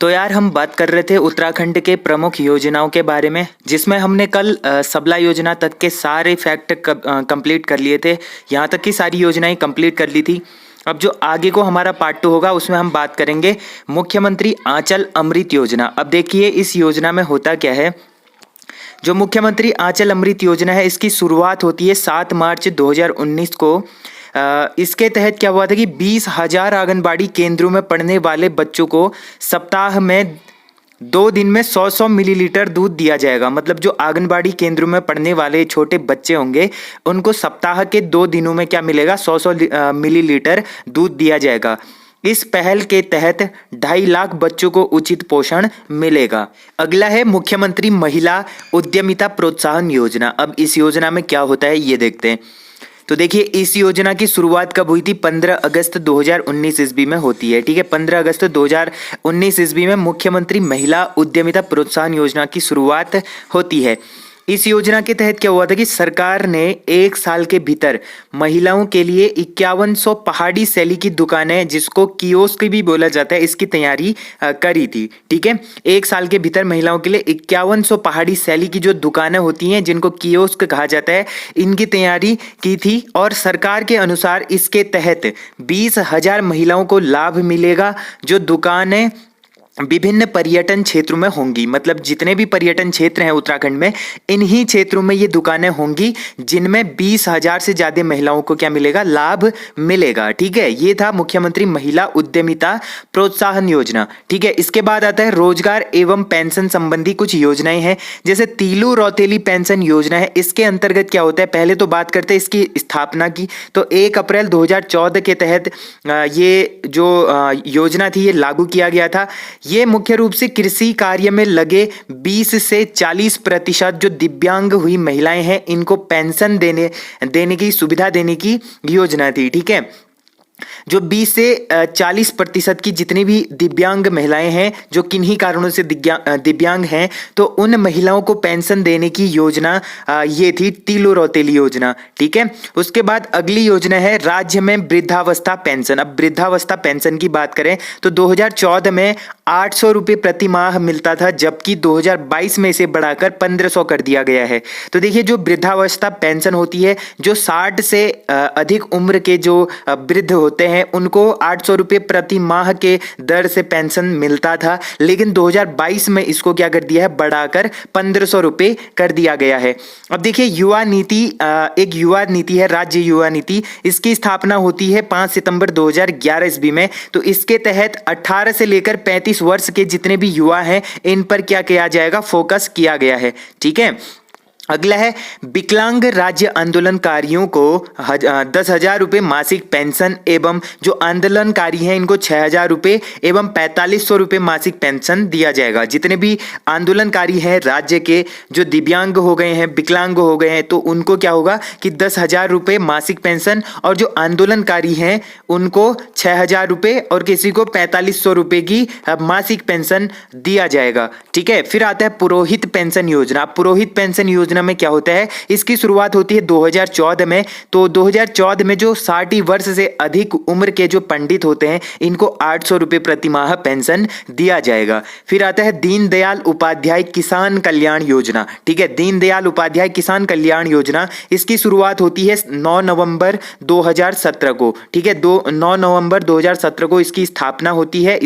तो यार हम बात कर रहे थे उत्तराखंड के प्रमुख योजनाओं के बारे में, जिसमें हमने कल सबला योजना तक के सारे फैक्ट कंप्लीट कर लिए थे। यहाँ तक की सारी योजनाएं कंप्लीट कर ली थी। अब जो आगे को हमारा पार्ट 2 होगा उसमें हम बात करेंगे मुख्यमंत्री आंचल अमृत योजना। अब देखिए इस योजना में होता क्या है। जो मुख्यमंत्री आंचल अमृत योजना है, इसकी शुरुआत होती है 7 मार्च 2019 को। इसके तहत क्या हुआ था कि 20,000 आंगनबाड़ी केंद्रों में पढ़ने वाले बच्चों को सप्ताह में 2 दिन में 100-100 मिलीलीटर दूध दिया जाएगा। मतलब जो आंगनबाड़ी केंद्रों में पढ़ने वाले छोटे बच्चे होंगे, उनको सप्ताह के 2 दिनों में क्या मिलेगा, 100-100 मिलीलीटर दूध दिया जाएगा। इस पहल के तहत 2.5 लाख बच्चों को उचित पोषण मिलेगा। अगला है मुख्यमंत्री महिला उद्यमिता प्रोत्साहन योजना। अब इस योजना में क्या होता है ये देखते हैं। तो देखिए इस योजना की शुरुआत कब हुई थी, 15 अगस्त 2019 ईस्वी में होती है। ठीक है, 15 अगस्त 2019 ईस्वी में मुख्यमंत्री महिला उद्यमिता प्रोत्साहन योजना की शुरुआत होती है। इस योजना के तहत क्या हुआ था कि सरकार ने 1 साल के भीतर महिलाओं के लिए 5100 पहाड़ी शैली की दुकानें, जिसको कियोस्क भी बोला जाता है, इसकी तैयारी करी थी। ठीक है, 1 साल के भीतर महिलाओं के लिए 5100 पहाड़ी शैली की जो दुकानें होती हैं, जिनको कियोस्क कहा जाता है, इनकी तैयारी की थी। और सरकार के अनुसार इसके तहत 20,000 महिलाओं को लाभ मिलेगा। जो दुकानें विभिन्न पर्यटन क्षेत्रों में होंगी, मतलब जितने भी पर्यटन क्षेत्र हैं उत्तराखंड में, इन्हीं क्षेत्रों में ये दुकानें होंगी, जिनमें 20,000 से ज्यादा महिलाओं को क्या मिलेगा, लाभ मिलेगा। ठीक है, ये था मुख्यमंत्री महिला उद्यमिता प्रोत्साहन योजना। ठीक है, इसके बाद आता है रोजगार एवं पेंशन संबंधी कुछ योजनाएं हैं, जैसे तीलू रौतेली पेंशन योजना है। इसके अंतर्गत क्या होता है, पहले तो बात करते हैं इसकी स्थापना की। तो 1 अप्रैल 2014 के तहत ये जो योजना थी ये लागू किया गया था। ये मुख्य रूप से कृषि कार्य में लगे 20 से 40% जो दिव्यांग हुई महिलाएं हैं, इनको पेंशन देने की सुविधा देने की योजना थी। ठीक है, जो 20 से 40% की जितनी भी दिव्यांग महिलाएं हैं, जो किन्हीं कारणों से दिव्यांग हैं, तो उन महिलाओं को पेंशन देने की योजना ये थी तीलू रौतेली योजना। ठीक है, उसके बाद अगली योजना है राज्य में वृद्धावस्था पेंशन। अब वृद्धावस्था पेंशन की बात करें तो 2014 में 800 रुपये प्रति माह मिलता था, जबकि 2022 में इसे बढ़ाकर 1500 कर दिया गया है। तो देखिए जो वृद्धावस्था पेंशन होती है, जो 60 से अधिक उम्र के जो वृद्ध होते हैं, उनको 800 रुपये प्रति माह के दर से पेंशन मिलता था, लेकिन 2022 में इसको क्या कर दिया है, बढ़ाकर 1500 रुपये कर दिया गया है। अब देखिए युवा नीति, एक युवा नीति है, राज्य युवा नीति। इसकी स्थापना होती है 5 सितंबर 2011 ईस्वी में। तो इसके तहत 18 से लेकर 35 वर्ष के जितने भी युवा हैं, इन पर क्या किया जाएगा, फोकस किया गया है। ठीक है, अगला है विकलांग राज्य आंदोलनकारियों को 10,000 रुपये मासिक पेंशन, एवं जो आंदोलनकारी हैं इनको 6,000 रुपये एवं 4500 रुपये मासिक पेंशन दिया जाएगा। जितने भी आंदोलनकारी हैं राज्य के, जो दिव्यांग हो गए हैं, विकलांग हो गए हैं, तो उनको क्या होगा कि 10,000 रुपये मासिक पेंशन, और जो आंदोलनकारी हैं उनको 6,000 रुपये और किसी को 4500 रुपये की मासिक पेंशन दिया जाएगा। ठीक है, फिर आता है पुरोहित पेंशन योजना। पुरोहित पेंशन योजना में क्या होता है, इसकी शुरुआत होती है 2014 में। तो 2014 में जो 60 वर्ष से अधिक उम्र के जो पंडित होते हैं, इनको 800 रुपये प्रति माह पेंशन दिया जाएगा। फिर आता है दीनदयाल उपाध्याय किसान कल्याण योजना। ठीक है, दीनदयाल उपाध्याय किसान कल्याण योजना, इसकी शुरुआत होती है 9 नवंबर 2017 को। ठीक है, 9 नवंबर 2017 को इसकी स्थापना होती है,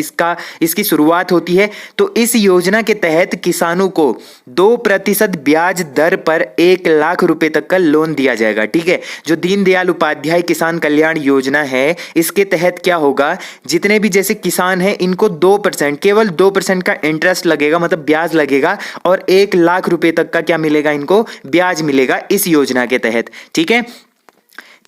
इसकी शुरुआत होती है। तो इस योजना के तहत किसानों को 2% ब्याज दर पर 1 लाख रुपए तक का लोन दिया जाएगा। ठीक है, जो दीनदयाल उपाध्याय किसान कल्याण योजना है, इसके तहत क्या होगा, जितने भी जैसे किसान हैं, इनको 2%, केवल 2% का इंटरेस्ट लगेगा, मतलब ब्याज लगेगा, और 1 लाख रुपए तक का क्या मिलेगा, इनको ब्याज मिलेगा इस योजना के तहत। ठीक है,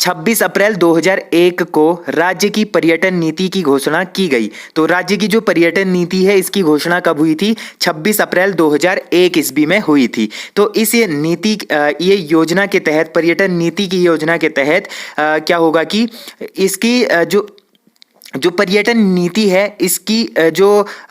26 अप्रैल 2001 को राज्य की पर्यटन नीति की घोषणा की गई। तो राज्य की जो पर्यटन नीति है, इसकी घोषणा कब हुई थी, 26 अप्रैल 2001 ईस्वी में हुई थी। तो इस नीति, ये योजना के तहत, पर्यटन नीति की योजना के तहत क्या होगा कि इसकी जो जो पर्यटन नीति है इसकी जो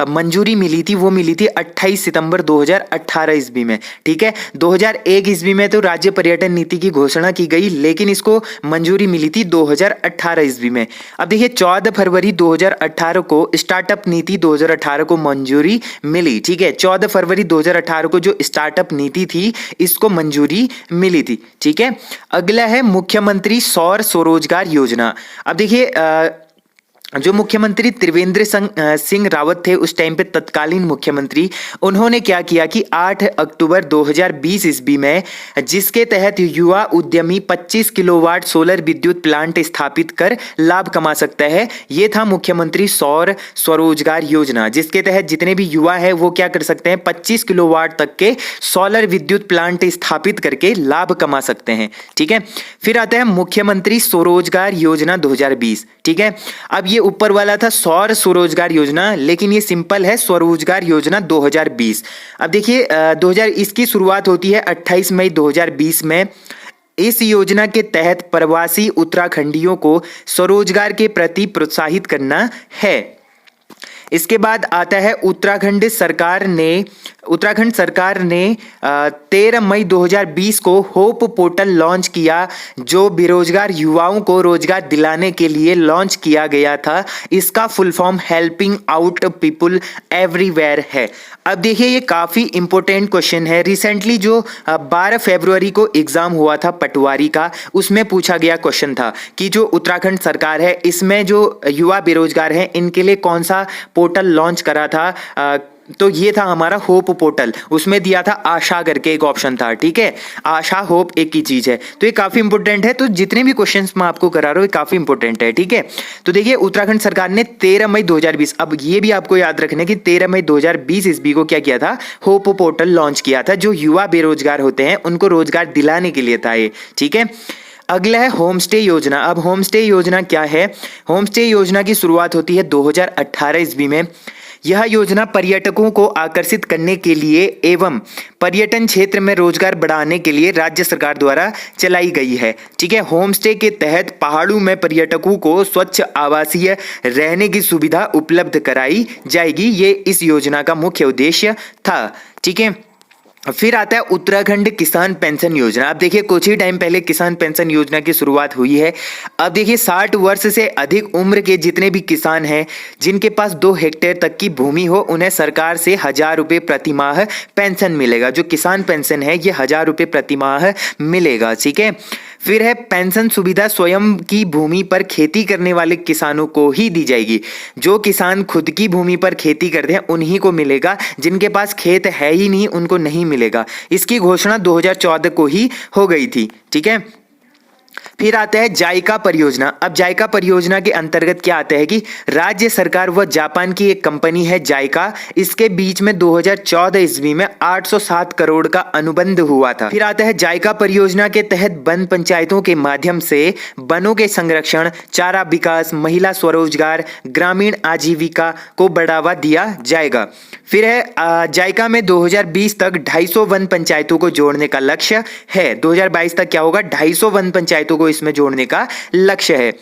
मंजूरी मिली थी वो मिली थी 28 सितंबर 2018 ईस्वी में। ठीक है, 2001 ईस्वी में तो राज्य पर्यटन नीति की घोषणा की गई, लेकिन इसको मंजूरी मिली थी 2018 ईस्वी में। अब देखिए 14 फरवरी 2018 को स्टार्टअप नीति 2018 को मंजूरी मिली। ठीक है, 14 फरवरी 2018 को जो स्टार्टअप नीति थी इसको मंजूरी मिली थी। ठीक है, अगला है मुख्यमंत्री सौर स्वरोजगार योजना। अब देखिए जो मुख्यमंत्री त्रिवेंद्र सिंह रावत थे उस टाइम पे तत्कालीन मुख्यमंत्री, उन्होंने क्या किया कि 8 अक्टूबर 2020 ईस्वी में, जिसके तहत युवा उद्यमी 25 किलोवाट सोलर विद्युत प्लांट स्थापित कर लाभ कमा सकता है। ये था मुख्यमंत्री सौर स्वरोजगार योजना, जिसके तहत जितने भी युवा है वो क्या कर सकते हैं, 25 किलोवाट तक के सोलर विद्युत प्लांट स्थापित करके लाभ कमा सकते हैं। ठीक है, फिर आता है मुख्यमंत्री स्वरोजगार योजना 2020। ठीक है, अब ये ऊपर वाला था सौर स्वरोजगार योजना, लेकिन ये सिंपल है स्वरोजगार योजना 2020। अब देखिए 2000 इसकी शुरुआत होती है 28 मई 2020 में। इस योजना के तहत प्रवासी उत्तराखंडियों को स्वरोजगार के प्रति प्रोत्साहित करना है। इसके बाद आता है उत्तराखंड सरकार ने 13 मई 2020 को होप पोर्टल लॉन्च किया, जो बेरोजगार युवाओं को रोजगार दिलाने के लिए लॉन्च किया गया था। इसका full form helping out people everywhere है। अब देखिए ये काफ़ी इंपॉर्टेंट क्वेश्चन है। रिसेंटली जो 12 फरवरी को एग्जाम हुआ था पटवारी का, उसमें पूछा गया क्वेश्चन था कि जो उत्तराखंड सरकार है इसमें जो युवा बेरोजगार हैं इनके लिए कौन सा पोर्टल लॉन्च करा था। तो ये था हमारा होप पोर्टल, उसमें दिया था आशा करके एक ऑप्शन था। ठीक है, आशा होप एक ही चीज है, तो ये काफी इंपॉर्टेंट है। तो जितने भी क्वेश्चंस मैं आपको करा रहा हूँ ये काफी इंपॉर्टेंट है। ठीक है, तो देखिए उत्तराखंड सरकार ने 13 मई 2020, अब ये भी आपको याद रखना कि 13 मई 2020 ईस्वी को क्या किया था, होप पोर्टल लॉन्च किया था, जो युवा बेरोजगार होते हैं उनको रोजगार दिलाने के लिए था ये। ठीक है, अगला है होम स्टे योजना। अब होम स्टे योजना क्या है, होम स्टे योजना की शुरुआत होती है 2018 ईस्वी में। यह योजना पर्यटकों को आकर्षित करने के लिए एवं पर्यटन क्षेत्र में रोजगार बढ़ाने के लिए राज्य सरकार द्वारा चलाई गई है। ठीक है, होम स्टे के तहत पहाड़ों में पर्यटकों को स्वच्छ आवासीय रहने की सुविधा उपलब्ध कराई जाएगी। ये इस योजना का मुख्य उद्देश्य था। ठीक है, फिर आता है उत्तराखंड किसान पेंशन योजना। अब देखिए कुछ ही टाइम पहले किसान पेंशन योजना की शुरुआत हुई है। अब देखिए 60 वर्ष से अधिक उम्र के जितने भी किसान हैं जिनके पास 2 हेक्टेयर तक की भूमि हो, उन्हें सरकार से 1000 रुपये प्रति माह पेंशन मिलेगा। जो किसान पेंशन है ये 1000 रुपये प्रति माह मिलेगा। ठीक है, फिर है पेंशन सुविधा स्वयं की भूमि पर खेती करने वाले किसानों को ही दी जाएगी। जो किसान खुद की भूमि पर खेती करते हैं उन्हीं को मिलेगा, जिनके पास खेत है ही नहीं उनको नहीं मिलेगा। इसकी घोषणा 2014 को ही हो गई थी। ठीक है, फिर आता है जाइका परियोजना। अब जाइका परियोजना के अंतर्गत क्या आता है कि राज्य सरकार व जापान की एक कंपनी है जाइका, इसके बीच में 2014 ईस्वी में 807 करोड़ का अनुबंध हुआ था। फिर आता है जाइका परियोजना के तहत वन पंचायतों के माध्यम से वनों के संरक्षण, चारा विकास, महिला स्वरोजगार, ग्रामीण आजीविका को बढ़ावा दिया जाएगा। फिर है जाइका में 2020 तक 250 वन पंचायतों को जोड़ने का लक्ष्य है। 2022 तक क्या होगा, 250 वन पंचायतों को इसमें जोड़ने का लक्ष्य है।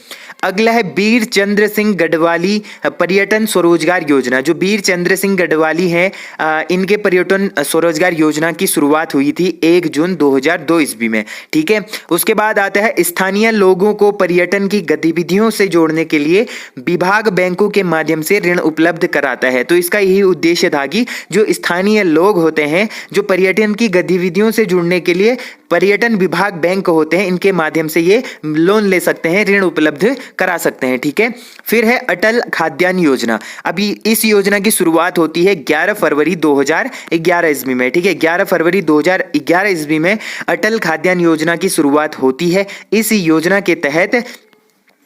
अगला है वीर चंद्र सिंह गढ़वाली पर्यटन स्वरोजगार योजना। जो वीर चंद्र सिंह गढ़वाली हैं इनके पर्यटन स्वरोजगार योजना की शुरुआत हुई थी 1 जून 2002 ईस्वी में। ठीक है, उसके बाद आता है स्थानीय लोगों को पर्यटन की गतिविधियों से जोड़ने के लिए विभाग बैंकों के माध्यम से ऋण उपलब्ध कराता है। तो इसका यही उद्देश्य था कि जो स्थानीय लोग होते हैं जो पर्यटन की गतिविधियों से जुड़ने के लिए पर्यटन विभाग बैंक होते हैं, इनके माध्यम से ये लोन ले सकते हैं, ऋण उपलब्ध करा सकते हैं। ठीक है, फिर है अटल खाद्यान्न योजना। अभी इस योजना की शुरुआत होती है 11 फरवरी 2011 ईस्वी में। ठीक है, 11 फरवरी 2011 ईस्वी में अटल खाद्यान्न योजना की शुरुआत होती है। इस योजना के तहत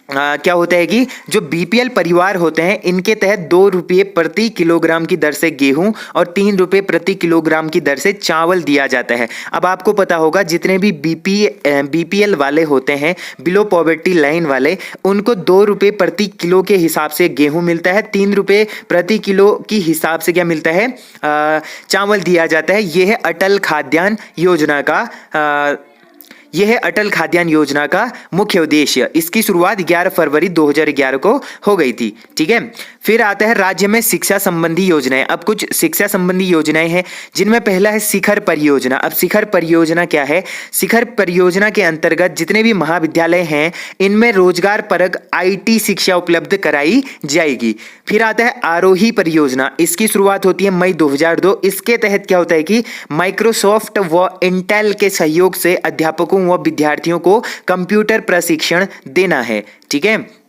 क्या होता है कि जो बीपीएल परिवार होते हैं इनके तहत 2 रुपये प्रति किलोग्राम की दर से गेहूं और 3 रुपये प्रति किलोग्राम की दर से चावल दिया जाता है। अब आपको पता होगा जितने भी बीपीएल वाले होते हैं, बिलो पॉवर्टी लाइन वाले, उनको 2 रुपये प्रति किलो के हिसाब से गेहूं मिलता है, 3 रुपये प्रति किलो की हिसाब से क्या मिलता है, चावल दिया जाता है। यह है अटल खाद्यान्न योजना का यह है अटल खाद्यान्न योजना का मुख्य उद्देश्य। इसकी शुरुआत 11 फरवरी 2011 को हो गई थी। ठीक है, फिर आता है राज्य में शिक्षा संबंधी योजनाएं। अब कुछ शिक्षा संबंधी योजनाएं हैं जिनमें पहला है शिखर परियोजना। अब शिखर परियोजना क्या है? शिखर परियोजना के अंतर्गत जितने भी महाविद्यालय हैं इनमें रोजगार परक IT शिक्षा उपलब्ध कराई जाएगी। फिर आता है आरोही परियोजना। इसकी शुरुआत होती है मई 2002। इसके तहत क्या होता है कि माइक्रोसॉफ्ट व इंटेल के सहयोग से अध्यापकों व विद्यार्थियों को कंप्यूटर प्रशिक्षण देना है। ठीक है,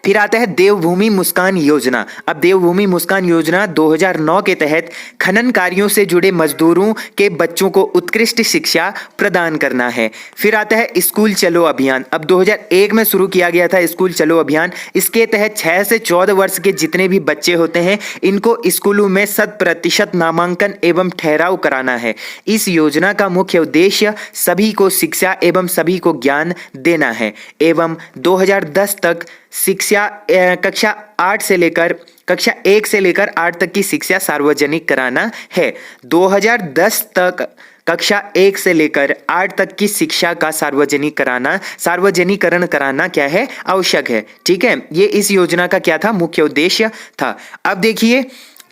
फिर आता है देवभूमि मुस्कान योजना। अब देवभूमि मुस्कान योजना 2009 के तहत खनन कार्यों से जुड़े मजदूरों के बच्चों को उत्कृष्ट शिक्षा प्रदान करना है। फिर आता है स्कूल चलो अभियान। अब 2001 में शुरू किया गया था स्कूल चलो अभियान। इसके तहत 6 से 14 वर्ष के जितने भी बच्चे होते हैं इनको स्कूलों में 100% नामांकन एवं ठहराव कराना है। इस योजना का मुख्य उद्देश्य सभी को शिक्षा एवं सभी को ज्ञान देना है एवं 2010 तक शिक्षा कक्षा 1 से लेकर 8 तक की शिक्षा सार्वजनिक कराना है। 2010 तक कक्षा 1 से लेकर 8 तक की शिक्षा का सार्वजनिकरण कराना क्या है? आवश्यक है। ठीक है, ये इस योजना का क्या था? मुख्य उद्देश्य था। अब देखिए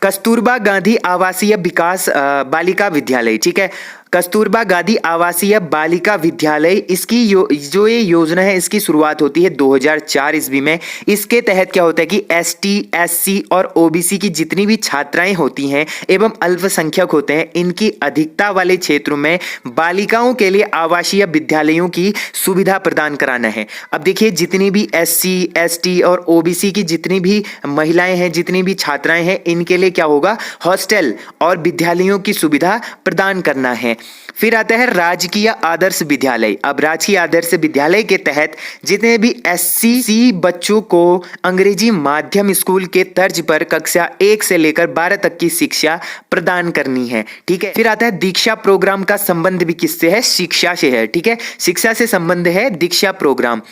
कस्तूरबा गांधी आवासीय विकास बालिका विद्यालय। ठीक है, कस्तूरबा गांधी आवासीय बालिका विद्यालय इसकी जो ये योजना है इसकी शुरुआत होती है 2004 ईस्वी में। इसके तहत क्या होता है कि ST SC और OBC की जितनी भी छात्राएं होती हैं एवं अल्पसंख्यक होते हैं इनकी अधिकता वाले क्षेत्रों में बालिकाओं के लिए आवासीय विद्यालयों की सुविधा प्रदान कराना है। अब देखिए जितनी भी SC ST और OBC की जितनी भी महिलाएं हैं जितनी भी छात्राएं हैं इनके लिए क्या होगा? हॉस्टल और विद्यालयों की सुविधा प्रदान करना है। फिर आता है राजकीय आदर्श विद्यालय। अब राजकीय आदर्श विद्यालय के तहत जितने भी SC बच्चों को अंग्रेजी माध्यम स्कूल के तर्ज पर कक्षा 1 से लेकर 12 तक की शिक्षा प्रदान करनी है। ठीक है, फिर आता है दीक्षा प्रोग्राम का संबंध भी किससे है? शिक्षा से है। ठीक है, शिक्षा से संबंध है दीक्षा प्रोग्राम।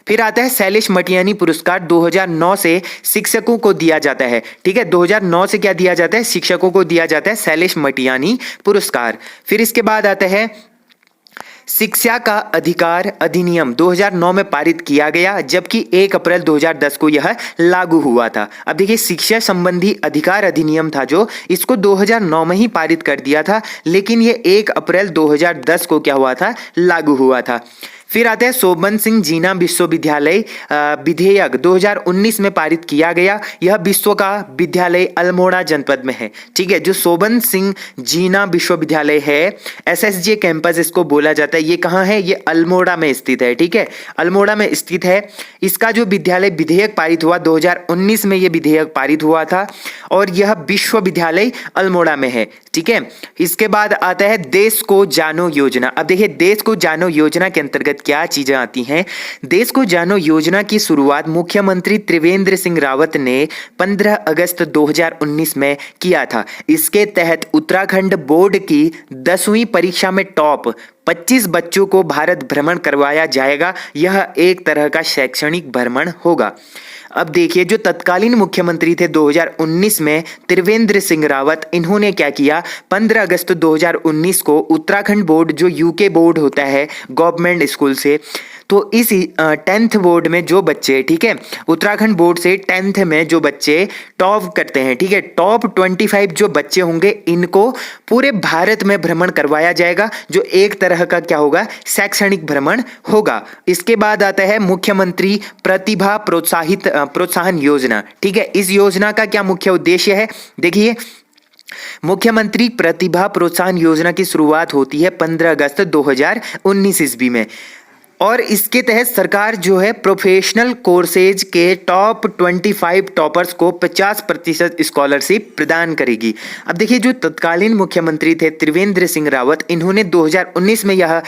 फिर आता है शैलेश मटियानी पुरस्कार 2009 से शिक्षकों को दिया जाता है। ठीक है, 2009 से क्या दिया जाता है? शिक्षकों को दिया जाता है शैलेश मटियानी पुरस्कार। फिर इसके बाद आता है शिक्षा का अधिकार अधिनियम 2009 में पारित किया गया जबकि 1 अप्रैल 2010 को यह लागू हुआ था। अब देखिए शिक्षा संबंधी अधिकार अधिनियम था जो इसको 2009 में ही पारित कर दिया था लेकिन ये 1 अप्रैल 2010 को क्या हुआ था? लागू हुआ था। फिर आता है शोभन सिंह जीना विश्वविद्यालय विधेयक 2019 में पारित किया गया। यह विश्व का विद्यालय अल्मोड़ा जनपद में है। ठीक है, जो शोभन सिंह जीना विश्वविद्यालय है SSJ कैंपस इसको बोला जाता है। ये कहाँ है? ये अल्मोड़ा में स्थित है। ठीक है, अल्मोड़ा में स्थित है। इसका जो विद्यालय विधेयक पारित हुआ 2019 में ये विधेयक पारित हुआ था और यह विश्वविद्यालय अल्मोड़ा में है। ठीक है, इसके बाद आता है देश को जानो योजना। अब देखिए देश को जानो योजना के अंतर्गत क्या चीजें आती हैं? देश को जानो योजना की शुरुआत मुख्यमंत्री त्रिवेंद्र सिंह रावत ने 15 अगस्त 2019 में किया था। इसके तहत उत्तराखंड बोर्ड की 10वीं परीक्षा में टॉप 25 बच्चों को भारत भ्रमण करवाया जाएगा। यह एक तरह का शैक्षणिक भ्रमण होगा। अब देखिए जो तत्कालीन मुख्यमंत्री थे 2019 में त्रिवेंद्र सिंह रावत, इन्होंने क्या किया? 15 अगस्त 2019 को उत्तराखंड बोर्ड जो UK बोर्ड होता है गवर्नमेंट स्कूल से, तो इस 10th बोर्ड में जो बच्चे, ठीक है, उत्तराखंड बोर्ड से 10th में जो बच्चे टॉप करते हैं, ठीक है, टॉप 25 जो बच्चे होंगे इनको पूरे भारत में भ्रमण करवाया जाएगा जो एक तरह का क्या होगा? शैक्षणिक भ्रमण होगा। इसके बाद आता है मुख्यमंत्री प्रतिभा प्रोत्साहन योजना। ठीक है, इस योजना का क्या मुख्य उद्देश्य है? देखिए मुख्यमंत्री प्रतिभा प्रोत्साहन योजना की शुरुआत होती है 15 अगस्त 2019 ईस्वी में और इसके तहत सरकार जो है प्रोफेशनल कोर्सेज के टॉप 25 टॉपर्स को 50% स्कॉलरशिप प्रदान करेगी। अब देखिए जो तत्कालीन मुख्यमंत्री थे त्रिवेंद्र सिंह रावत, इन्होंने 2019 में यह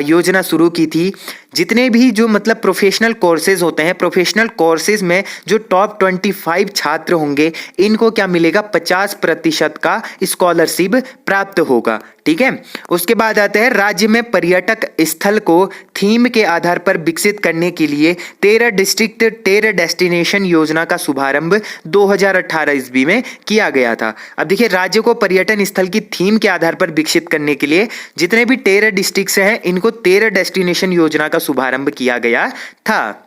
योजना शुरू की थी जितने भी जो मतलब प्रोफेशनल कोर्सेज होते हैं, प्रोफेशनल कोर्सेज में जो टॉप 25 छात्र होंगे इनको क्या मिलेगा, 50% का स्कॉलरशिप प्राप्त होगा। ठीक है, उसके बाद आता है राज्य में पर्यटक स्थल को थीम के आधार पर विकसित करने के लिए 13 डिस्ट्रिक्ट 13 डेस्टिनेशन योजना का शुभारंभ 2018 ईस्वी में किया गया था। अब देखिए, राज्य को पर्यटन स्थल की थीम के आधार पर विकसित करने के लिए जितने भी 13 डिस्ट्रिक्ट हैं इनको 13 डेस्टिनेशन योजना का शुभारंभ किया गया था।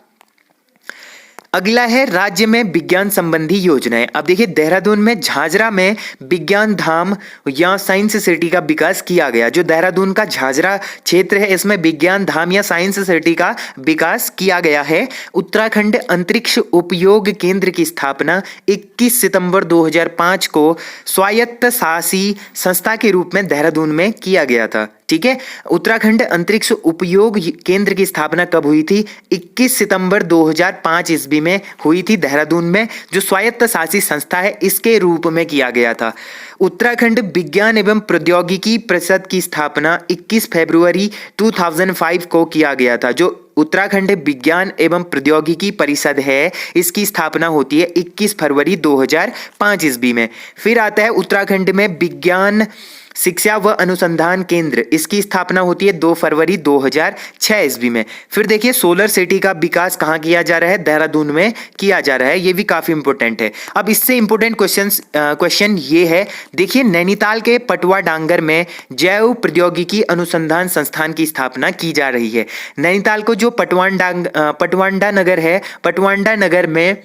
अगला है राज्य में विज्ञान संबंधी योजनाएं। अब देखिए, देहरादून में झाझरा में विज्ञान धाम या साइंस सिटी का विकास किया गया। जो देहरादून का झाझरा क्षेत्र है इसमें विज्ञान धाम या साइंस सिटी का विकास किया गया है। उत्तराखंड अंतरिक्ष उपयोग केंद्र की स्थापना 21 सितंबर 2005 को स्वायत्त शासी संस्था के रूप में देहरादून में किया गया था। ठीक है, उत्तराखंड अंतरिक्ष उपयोग केंद्र की स्थापना कब हुई थी, 21 सितंबर 2005 ईस्वी में हुई थी। देहरादून में जो स्वायत्त शासी संस्था है इसके रूप में किया गया था। उत्तराखंड विज्ञान एवं प्रौद्योगिकी परिषद की स्थापना 21 फरवरी 2005 को किया गया था। जो उत्तराखंड विज्ञान एवं प्रौद्योगिकी परिषद है इसकी स्थापना होती है 21 फरवरी 2005 ईस्वी में। फिर आता है उत्तराखंड में विज्ञान शिक्षा व अनुसंधान केंद्र, इसकी स्थापना होती है 2 फरवरी 2006 ईस्वी में। फिर देखिए, सोलर सिटी का विकास कहाँ किया जा रहा है, देहरादून में किया जा रहा है। ये भी काफी इंपॉर्टेंट है। अब इससे इंपॉर्टेंट क्वेश्चन ये है, देखिए नैनीताल के पटवा डांगर में जैव प्रौद्योगिकी अनुसंधान संस्थान की स्थापना की जा रही है। नैनीताल को जो पटवांडा नगर है, पटवांडा नगर में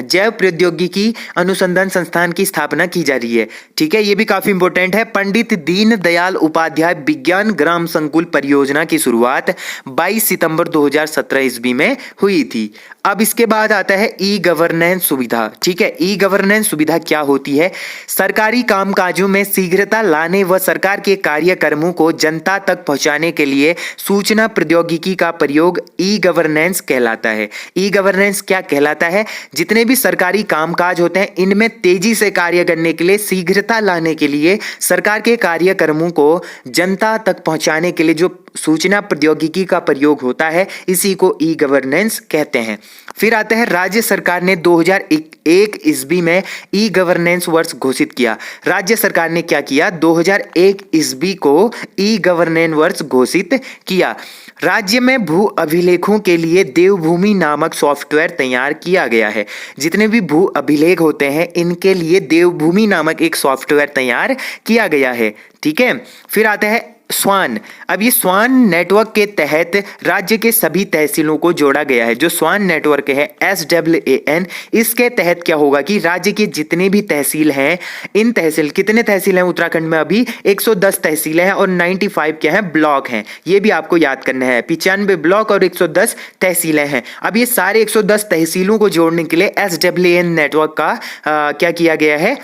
जैव प्रौद्योगिकी अनुसंधान संस्थान की स्थापना की जा रही है। ठीक है, ये भी काफी इंपॉर्टेंट है। पंडित दीनदयाल उपाध्याय विज्ञान ग्राम संकुल परियोजना की शुरुआत 22 सितंबर 2017 ईस्वी में हुई थी। अब इसके बाद आता है ई गवर्नेंस सुविधा। ठीक है, ई गवर्नेंस सुविधा क्या होती है, सरकारी कामकाजों में शीघ्रता लाने व सरकार के कार्यक्रमों को जनता तक पहुंचाने के लिए सूचना प्रौद्योगिकी का प्रयोग ई गवर्नेंस कहलाता है। ई गवर्नेंस क्या कहलाता है, जितने भी सरकारी कामकाज होते हैं इनमें तेजी से कार्य करने के लिए, शीघ्रता लाने के लिए, सरकार के कार्यक्रमों को जनता तक पहुंचाने के लिए जो सूचना प्रौद्योगिकी का प्रयोग होता है इसी को ई गवर्नेंस कहते हैं। फिर आता है, राज्य सरकार ने 2001 ईस्वी में ई गवर्नेंस वर्ष घोषित किया। राज्य सरकार ने क्या किया, 2001 ईस्वी को ई गवर्नेंस वर्ष घोषित किया। राज्य में भू अभिलेखों के लिए देवभूमि नामक सॉफ्टवेयर तैयार किया गया है। जितने भी भू अभिलेख होते हैं इनके लिए देवभूमि नामक एक सॉफ्टवेयर तैयार किया गया है। ठीक है, फिर आता है स्वान। अब ये स्वान नेटवर्क के तहत राज्य के सभी तहसीलों को जोड़ा गया है। जो स्वान नेटवर्क है SWAN, इसके तहत क्या होगा कि राज्य के जितने भी तहसील हैं, इन तहसील, कितने तहसील हैं उत्तराखंड में, अभी 110 तहसीलें हैं और 95 क्या है, ब्लॉक हैं। ये भी आपको याद करना है, 95 ब्लॉक और 110 तहसीलें हैं। अब ये सारे 110 तहसीलों को जोड़ने के लिए SWAN नेटवर्क का क्या किया गया है,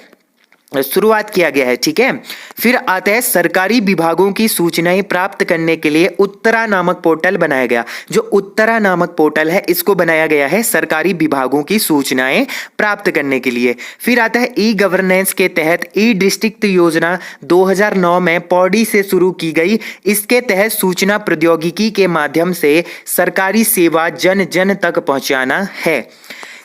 शुरुआत किया गया है। ठीक है, फिर आता है सरकारी विभागों की सूचनाएं प्राप्त करने के लिए उत्तरा नामक पोर्टल बनाया गया। जो उत्तरा नामक पोर्टल है इसको बनाया गया है सरकारी विभागों की सूचनाएं प्राप्त करने के लिए। फिर आता है ई गवर्नेंस के तहत ई डिस्ट्रिक्ट योजना 2009 में पौड़ी से शुरू की गई। इसके तहत सूचना प्रौद्योगिकी के माध्यम से सरकारी सेवा जन जन तक पहुंचाना है।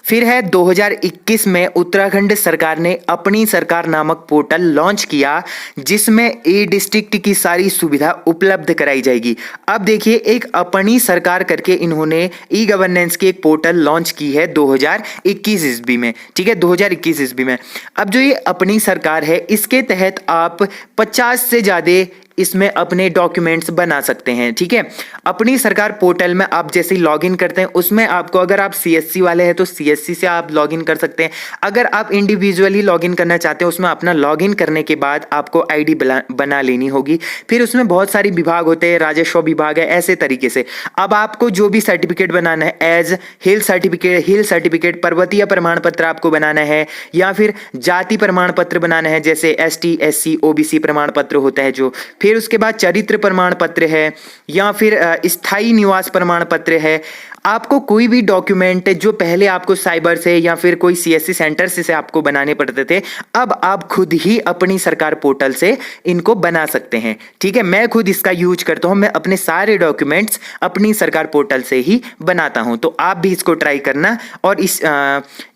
फिर है 2021 में उत्तराखंड सरकार ने अपनी सरकार नामक पोर्टल लॉन्च किया जिसमें ई डिस्ट्रिक्ट की सारी सुविधा उपलब्ध कराई जाएगी। अब देखिए, एक अपनी सरकार करके इन्होंने ई गवर्नेंस की एक पोर्टल लॉन्च की है 2021 ईस्वी में। ठीक है, 2021 ईस्वी में। अब जो ये अपनी सरकार है इसके तहत आप 50 से ज़्यादा इसमें अपने डॉक्यूमेंट्स बना सकते हैं। ठीक है, अपनी सरकार पोर्टल में आप जैसे ही लॉगिन करते हैं उसमें आपको, अगर आप CSC वाले हैं तो CSC से आप लॉगिन कर सकते हैं। अगर आप इंडिविजुअली लॉगिन करना चाहते हैं उसमें अपना लॉगिन करने के बाद आपको ID बना लेनी होगी। फिर उसमें बहुत सारी विभाग होते हैं, राजस्व विभाग है, ऐसे तरीके से। अब आपको जो भी सर्टिफिकेट बनाना है, एज हिल सर्टिफिकेट, पर्वतीय प्रमाण पत्र आपको बनाना है, या फिर जाति प्रमाण पत्र बनाना है जैसे ST SC OBC प्रमाण पत्र होता है जो। फिर उसके बाद चरित्र प्रमाण पत्र है, या फिर स्थायी निवास प्रमाण पत्र है। आपको कोई भी डॉक्यूमेंट जो पहले आपको साइबर से या फिर कोई सीएससी सेंटर से आपको बनाने पड़ते थे, अब आप खुद ही अपनी सरकार पोर्टल से इनको बना सकते हैं। ठीक है, मैं खुद इसका यूज करता हूं, मैं अपने सारे डॉक्यूमेंट्स अपनी सरकार पोर्टल से ही बनाता हूं। तो आप भी इसको ट्राई करना और इस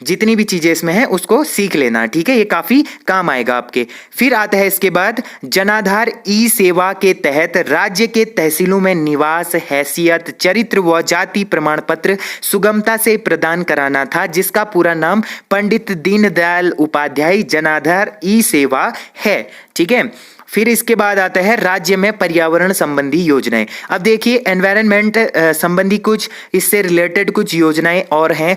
जितनी भी चीजें इसमें है उसको सीख लेना। ठीक है, ये काफी काम आएगा आपके। फिर आता है इसके बाद जनाधार ई सेवा के तहत राज्य के तहसीलों में निवास, हैसियत, चरित्र व जाति प्रमाण पत्र सुगमता से प्रदान कराना था, जिसका पूरा नाम पंडित दीनदयाल उपाध्याय जनाधार ई सेवा है। ठीक है, फिर इसके बाद आता है राज्य में पर्यावरण संबंधी योजनाएं। अब देखिए एनवायरनमेंट संबंधी कुछ इससे रिलेटेड कुछ योजनाएं और हैं,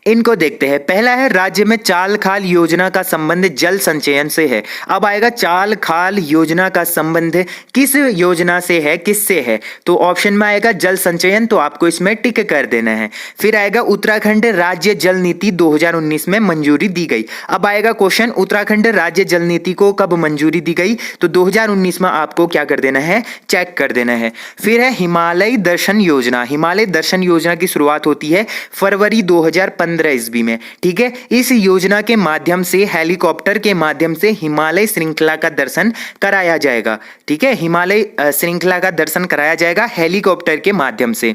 इनको देखते हैं। पहला है राज्य में चाल खाल योजना का संबंध जल संचयन से है। अब आएगा चाल खाल योजना का संबंध किस योजना से है, किससे है, तो ऑप्शन में आएगा जल संचयन, तो आपको इसमें टिक कर देना है। फिर आएगा उत्तराखंड राज्य जल नीति 2019 में मंजूरी दी गई। अब आएगा क्वेश्चन उत्तराखंड राज्य जल नीति को कब मंजूरी दी गई, तो 2019 में आपको क्या कर देना है, चेक कर देना है। फिर है हिमालय दर्शन योजना। हिमालय दर्शन योजना की शुरुआत होती है फरवरी 2015 ईस्वी में। ठीक है, इस योजना के माध्यम से हेलीकॉप्टर के माध्यम से हिमालय श्रृंखला का दर्शन कराया जाएगा। ठीक है, हिमालय श्रृंखला का दर्शन कराया जाएगा हेलीकॉप्टर के माध्यम से।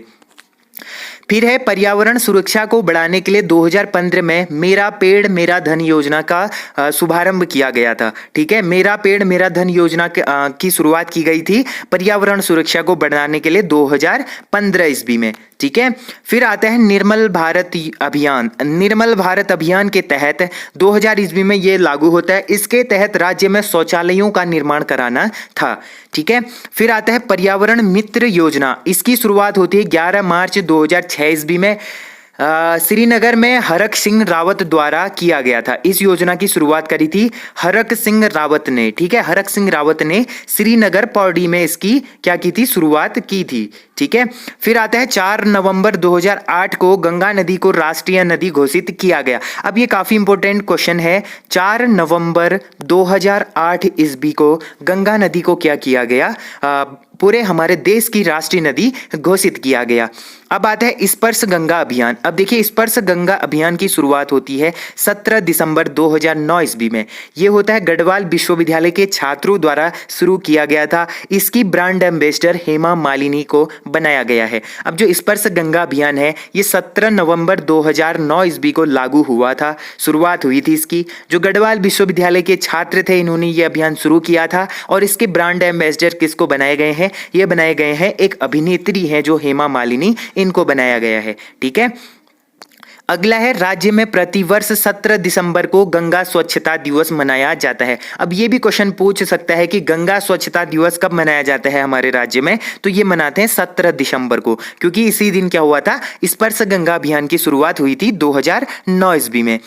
फिर है पर्यावरण सुरक्षा को बढ़ाने के लिए 2015 में मेरा पेड़ मेरा धन योजना का शुभारंभ किया गया था। ठीक है, मेरा पेड़ मेरा धन योजना की शुरुआत की गई थी पर्यावरण सुरक्षा को बढ़ाने के लिए 2015 ईस्वी में। ठीक है, फिर आता है निर्मल भारत अभियान। निर्मल भारत अभियान के तहत 2000 ईस्वी में ये लागू होता है। इसके तहत राज्य में शौचालयों का निर्माण कराना था। ठीक है, फिर आता है पर्यावरण मित्र योजना। इसकी शुरुआत होती है 11 मार्च 2006 ईस्वी में श्रीनगर में हरक सिंह रावत द्वारा किया गया था। इस योजना की शुरुआत करी थी हरक सिंह रावत ने। ठीक है, हरक सिंह रावत ने श्रीनगर पौड़ी में इसकी क्या की थी, शुरुआत की थी। ठीक है, फिर आता है 4 नवंबर 2008 को गंगा नदी को राष्ट्रीय नदी घोषित किया गया। अब ये काफी इंपॉर्टेंट क्वेश्चन है, 4 नवंबर 2008 ईस्वी को गंगा नदी को क्या किया गया, पूरे हमारे देश की राष्ट्रीय नदी घोषित किया गया। अब आता है स्पर्श गंगा अभियान। अब देखिए स्पर्श गंगा अभियान की शुरुआत होती है 17 दिसंबर 2009 ईस्वी में। ये होता है गढ़वाल विश्वविद्यालय के छात्रों द्वारा शुरू किया गया था। इसकी ब्रांड एम्बेसडर हेमा मालिनी को बनाया गया है। अब जो स्पर्श गंगा अभियान है ये 17 नवंबर 2009 ईस्वी को लागू हुआ था, शुरुआत हुई थी इसकी। जो गढ़वाल विश्वविद्यालय के छात्र थे इन्होंने ये अभियान शुरू किया था और इसके ब्रांड एम्बेसडर किसको बनाए गए हैं, ये बनाए गए हैं एक अभिनेत्री है जो हेमा मालिनी, इनको बनाया गया है। ठीक है, अगला है राज्य में प्रतिवर्ष 17 दिसंबर को गंगा स्वच्छता दिवस मनाया जाता है। अब ये भी क्वेश्चन पूछ सकता है कि गंगा स्वच्छता दिवस कब मनाया जाता है हमारे राज्य में, तो ये मनाते हैं 17 दिसंबर को, क्योंकि इसी दिन क्या हुआ था, स्पर्श गंगा अभियान की शुरुआत हुई थी 2009 ईस्वी में।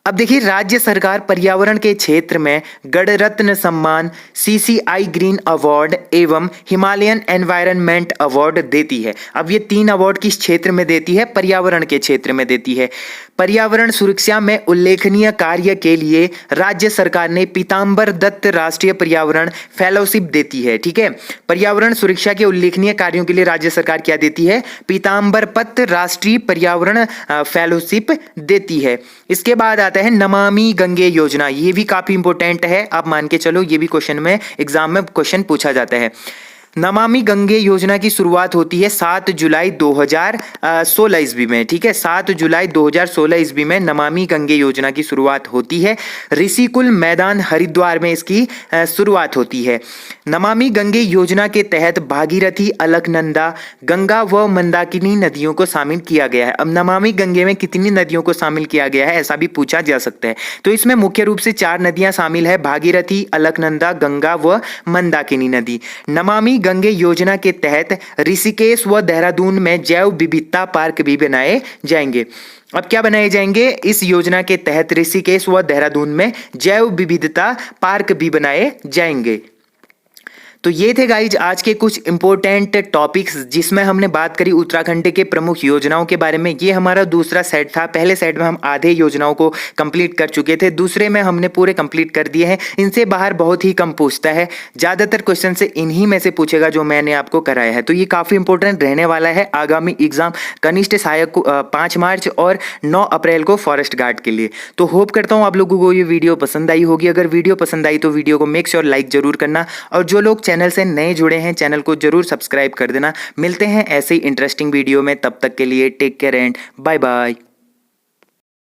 अब देखिए राज्य सरकार पर्यावरण के क्षेत्र में गणरत्न सम्मान, सीसीआई ग्रीन अवार्ड एवं हिमालयन एनवायरनमेंट अवार्ड देती है। अब ये 3 अवार्ड किस क्षेत्र में देती है, पर्यावरण के क्षेत्र में देती है। पर्यावरण सुरक्षा में उल्लेखनीय कार्य के लिए राज्य सरकार ने पीताम्बर दत्त राष्ट्रीय पर्यावरण फेलोशिप देती है। ठीक है, पर्यावरण सुरक्षा के उल्लेखनीय कार्यों के लिए राज्य सरकार क्या देती है, पीताम्बर पत्र राष्ट्रीय पर्यावरण फेलोशिप देती है। इसके बाद आता है नमामि गंगे योजना। ये भी काफी इंपॉर्टेंट है, आप मान के चलो ये भी क्वेश्चन में एग्जाम में क्वेश्चन पूछा जाता है। नमामि गंगे योजना की शुरुआत होती है 7 जुलाई 2016 ईस्वी में। ठीक है, 7 जुलाई 2016 ईस्वी में नमामि गंगे योजना की शुरुआत होती है। ऋषिकुल मैदान हरिद्वार में इसकी शुरुआत होती है। नमामि गंगे योजना के तहत भागीरथी, अलकनंदा, गंगा व मंदाकिनी नदियों को शामिल किया गया है। अब नमामि गंगे में कितनी नदियों को शामिल किया गया है, ऐसा भी पूछा जा सकता है। तो इसमें मुख्य रूप से 4 नदियां शामिल है, भागीरथी, अलकनंदा, गंगा व मंदाकिनी नदी। नमामि गंगे योजना के तहत ऋषिकेश व देहरादून में जैव विविधता पार्क भी बनाए जाएंगे। अब क्या बनाए जाएंगे, इस योजना के तहत ऋषिकेश व देहरादून में जैव विविधता पार्क भी बनाए जाएंगे। तो ये थे गाइज आज के कुछ इंपॉर्टेंट टॉपिक्स जिसमें हमने बात करी उत्तराखंड के प्रमुख योजनाओं के बारे में। ये हमारा दूसरा सेट था। पहले सेट में हम आधे योजनाओं को कंप्लीट कर चुके थे, दूसरे में हमने पूरे कंप्लीट कर दिए हैं। इनसे बाहर बहुत ही कम पूछता है, ज़्यादातर क्वेश्चन से इन्हीं में से पूछेगा जो मैंने आपको कराया है। तो ये काफ़ी इंपॉर्टेंट रहने वाला है आगामी एग्जाम कनिष्ठ सहायक को 5 मार्च और 9 अप्रैल को फॉरेस्ट गार्ड के लिए। तो होप करता हूँ आप लोगों को ये वीडियो पसंद आई होगी। अगर वीडियो पसंद आई तो वीडियो को मेक श्योर लाइक जरूर करना, और जो लोग चैनल से नए जुड़े हैं चैनल को जरूर सब्सक्राइब कर देना। मिलते हैं ऐसे ही इंटरेस्टिंग वीडियो में, तब तक के लिए take care and bye bye.